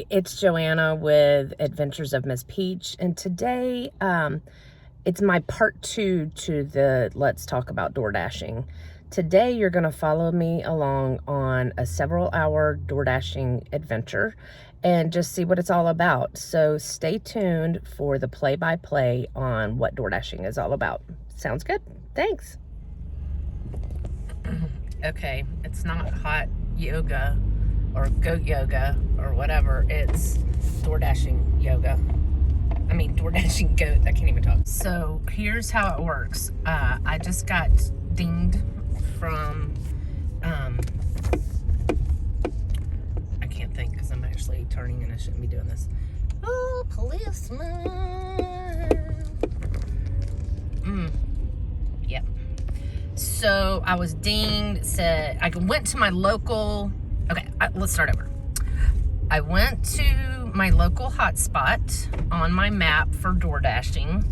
Hey, it's Joanna with Adventures of Miss Peach, and today it's my part 2 to the Let's Talk About Door Dashing. Today you're going to follow me along on a several-hour door dashing adventure and just see what it's all about. So stay tuned for the play-by-play on what door dashing is all about. Sounds good? Thanks. Okay, it's not hot yoga or goat yoga or whatever, it's door dashing yoga. I mean, door dashing goat, I can't even talk. So here's how it works. I just got dinged from, I can't think because I'm actually turning and I shouldn't be doing this. Oh, policeman. Yep. So I was dinged, said, I went to my local, okay, let's start over. I went to my local hotspot on my map for door dashing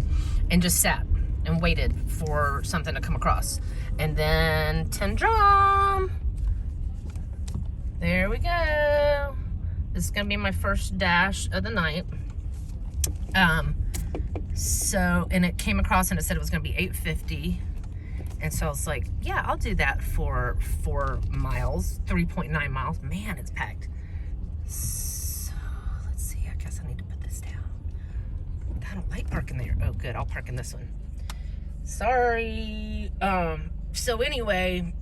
and just sat and waited for something to come across. And then 10 drum. There we go. This is gonna be my first dash of the night. And it came across and it said it was gonna be $8.50. And so I was like, yeah, I'll do that for 4 miles, 3.9 miles. Man, it's packed. So let's see, I guess I need to put this down. I don't like parking there. Oh, good, I'll park in this one. Sorry. So anyway,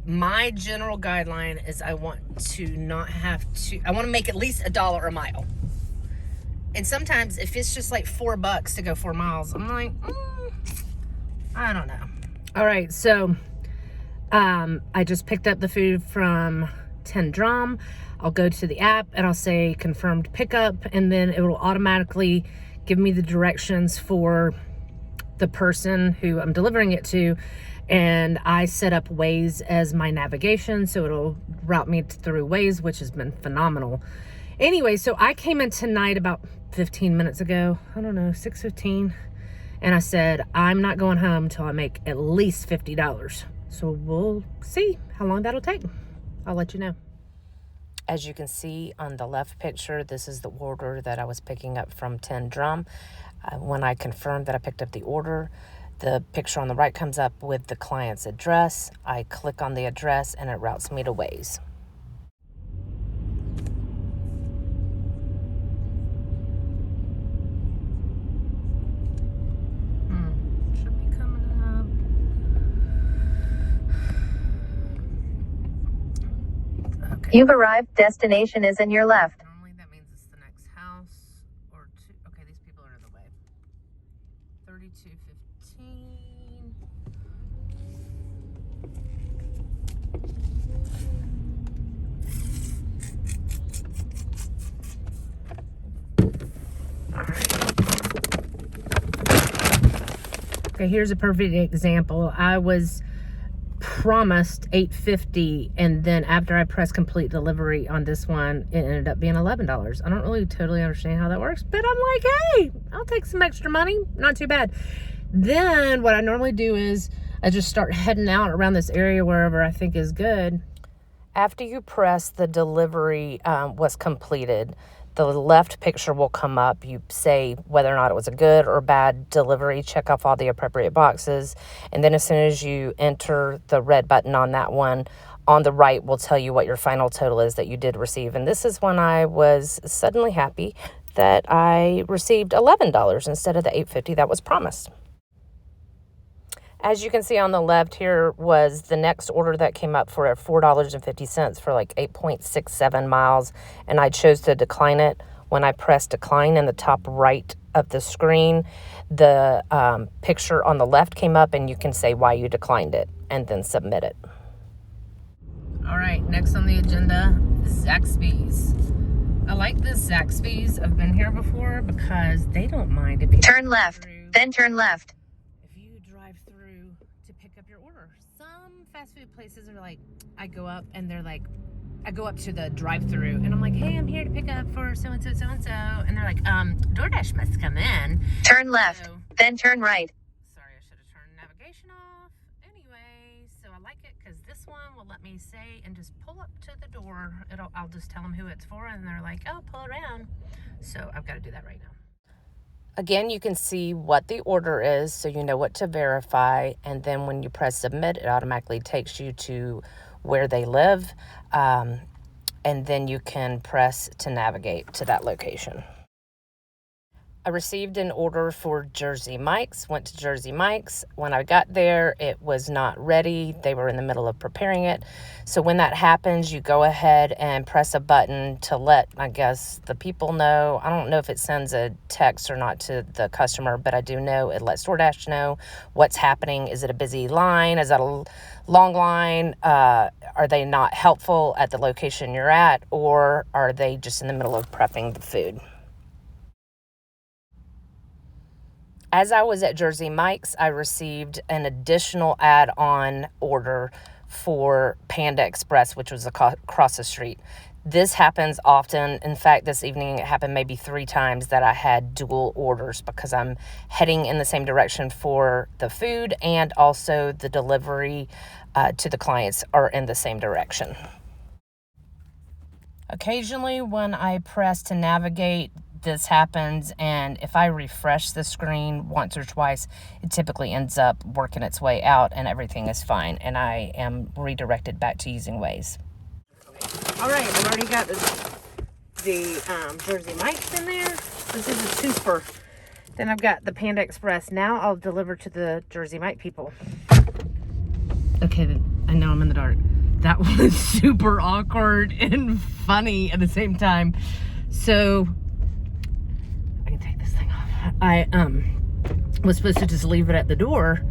my general guideline is I want to make at least $1 a mile. And sometimes if it's just like $4 to go 4 miles, I'm like, I don't know. All right, so I just picked up the food from 10 Drum. I'll go to the app and I'll say confirmed pickup, and then it will automatically give me the directions for the person who I'm delivering it to. And I set up Waze as my navigation, so it'll route me through Waze, which has been phenomenal. Anyway, so I came in tonight about 15 minutes ago. I don't know, 6:15. And I said, I'm not going home till I make at least $50. So we'll see how long that'll take. I'll let you know. As you can see on the left picture, this is the order that I was picking up from 10 Drum. When I confirmed that I picked up the order, the picture on the right comes up with the client's address. I click on the address and it routes me to Waze. You've arrived. Destination is in your left. Normally that means it's the next house or two. Okay, these people are in the way. 3215. All right. Okay, here's a perfect example. I was promised $8.50, and then after I pressed complete delivery on this one, it ended up being $11. I don't really totally understand how that works, but I'm like, hey, I'll take some extra money, not too bad. Then what I normally do is I just start heading out around this area wherever I think is good. After you press the delivery was completed, the left picture will come up. You say whether or not it was a good or bad delivery, check off all the appropriate boxes, and then as soon as you enter the red button on that one, on the right will tell you what your final total is that you did receive. And this is when I was suddenly happy that I received $11 instead of the $8.50 that was promised. As you can see on the left, here was the next order that came up for $4.50 for like 8.67 miles, and I chose to decline it. When I pressed decline in the top right of the screen, the picture on the left came up, and you can say why you declined it and then submit it. All right, next on the agenda, Zaxby's. I like this Zaxby's. I've been here before because they don't mind if you turn left, then turn left. Some fast food places are like, I go up and they're like, I go up to the drive-thru and I'm like, hey, I'm here to pick up for so-and-so, so-and-so. And they're like, DoorDash must come in. Turn left, then turn right. Sorry, I should have turned navigation off. And anyway. So I like it because this one will let me say and just pull up to the door. I'll just tell them who it's for, and they're like, oh, pull around. So I've got to do that right now. Again, you can see what the order is, so you know what to verify. And then when you press submit, it automatically takes you to where they live. And then you can press to navigate to that location. I received an order for Jersey Mike's, went to Jersey Mike's. When I got there, it was not ready. They were in the middle of preparing it. So when that happens, you go ahead and press a button to let, I guess, the people know. I don't know if it sends a text or not to the customer, but I do know it lets DoorDash know what's happening. Is it a busy line? Is that a long line? Are they not helpful at the location you're at? Or are they just in the middle of prepping the food? As I was at Jersey Mike's, I received an additional add-on order for Panda Express, which was across the street. This happens often. In fact, this evening it happened maybe 3 times that I had dual orders because I'm heading in the same direction for the food, and also the delivery to the clients are in the same direction. Occasionally when I press to navigate, this happens, and if I refresh the screen once or twice, it typically ends up working its way out and everything is fine, and I am redirected back to using Waze. All right, I've already got the Jersey Mike's in there. This is a super. Then I've got the Panda Express. Now I'll deliver to the Jersey Mike people. Okay, then I know I'm in the dark. That was super awkward and funny at the same time. So I was supposed to just leave it at the door,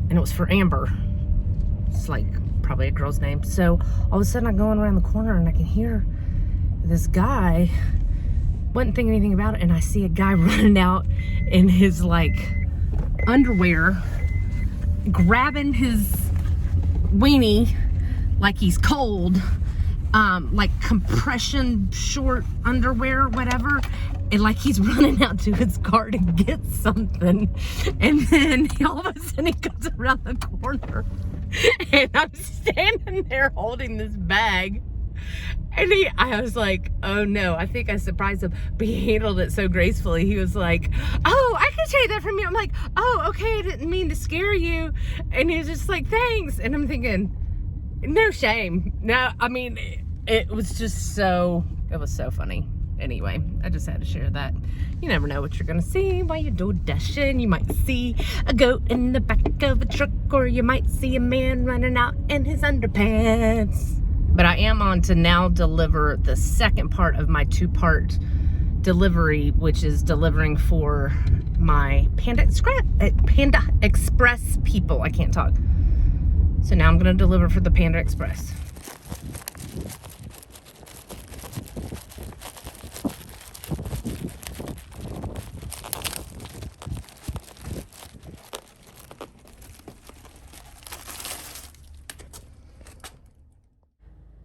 and it was for Amber. It's like probably a girl's name. So all of a sudden I'm going around the corner and I can hear this guy. Wasn't thinking anything about it, and I see a guy running out in his like underwear, grabbing his weenie like he's cold, like compression short underwear, whatever. And like he's running out to his car to get something. And then all of a sudden he comes around the corner. And I'm standing there holding this bag. And I was like, oh no, I think I surprised him. But he handled it so gracefully. He was like, oh, I can take that from you. I'm like, oh, okay, I didn't mean to scare you. And he was just like, thanks. And I'm thinking, no shame. No, I mean, it was just so, it was so funny. Anyway, I just had to share that. You never know what you're gonna see while you're door dashing. You might see a goat in the back of a truck, or you might see a man running out in his underpants. But I am on to now deliver the second part of my 2-part delivery, which is delivering for my Panda Express people. I can't talk. So now I'm gonna deliver for the Panda Express.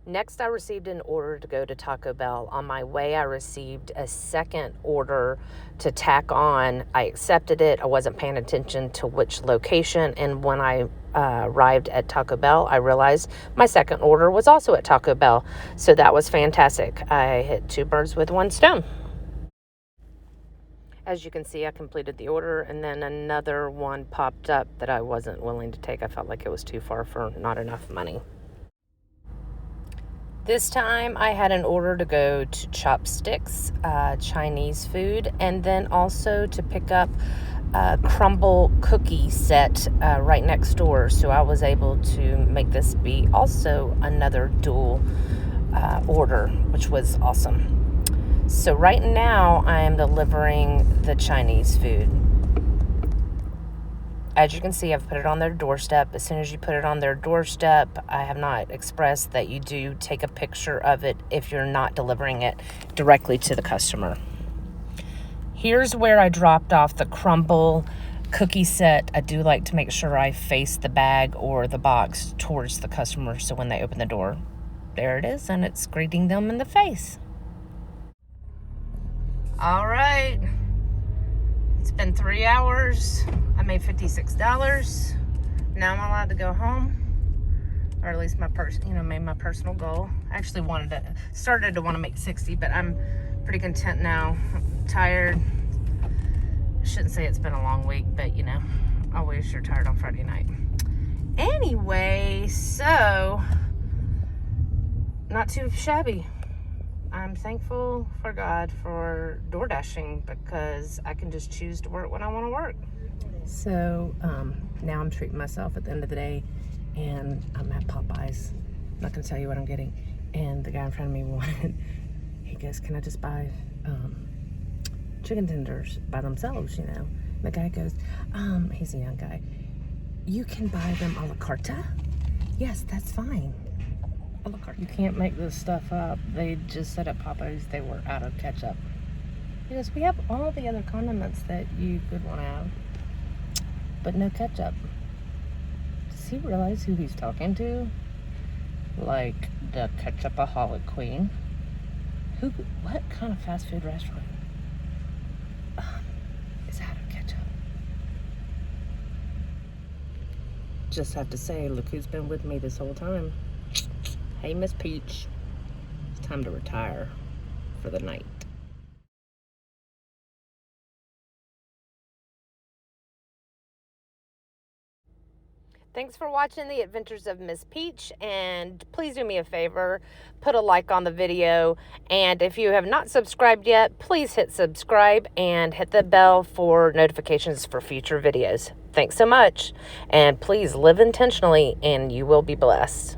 Next, I received an order to go to Taco Bell. On my way, I received a second order to tack on. I accepted it. I wasn't paying attention to which location. And when I arrived at Taco Bell, I realized my second order was also at Taco Bell. So that was fantastic. I hit 2 birds with 1 stone. As you can see, I completed the order, and then another one popped up that I wasn't willing to take. I felt like it was too far for not enough money. This time I had an order to go to Chopsticks, Chinese food, and then also to pick up a crumble cookie set right next door. So I was able to make this be also another dual order, which was awesome. So right now I am delivering the Chinese food. As you can see, I've put it on their doorstep. As soon as you put it on their doorstep, I have not expressed that you do take a picture of it if you're not delivering it directly to the customer. Here's where I dropped off the crumble cookie set. I do like to make sure I face the bag or the box towards the customer, so when they open the door, there it is, and it's greeting them in the face. All right. It's been 3 hours. I made $56. Now I'm allowed to go home, or at least made my personal goal. I actually started to want to make 60, but I'm pretty content now. I'm tired. I shouldn't say it's been a long week, but always you're tired on Friday night. Anyway, so not too shabby. I'm thankful for God for door dashing, because I can just choose to work when I want to work. So now I'm treating myself at the end of the day, and I'm at Popeyes. I'm not going to tell you what I'm getting. And the guy in front of me he goes, can I just buy chicken tenders by themselves, The guy goes, he's a young guy. You can buy them a la carte? Yes, that's fine. A la carte. You can't make this stuff up. They just said at Popeyes they were out of ketchup. He goes, we have all the other condiments that you could want to have, but no ketchup. Does he realize who he's talking to? Like the ketchupaholic queen? What kind of fast food restaurant is out of ketchup? Just have to say, look who's been with me this whole time. Hey, Miss Peach. It's time to retire for the night. Thanks for watching the Adventures of Miss Peach, and please do me a favor, put a like on the video, and if you have not subscribed yet, please hit subscribe and hit the bell for notifications for future videos. Thanks so much, and please live intentionally and you will be blessed.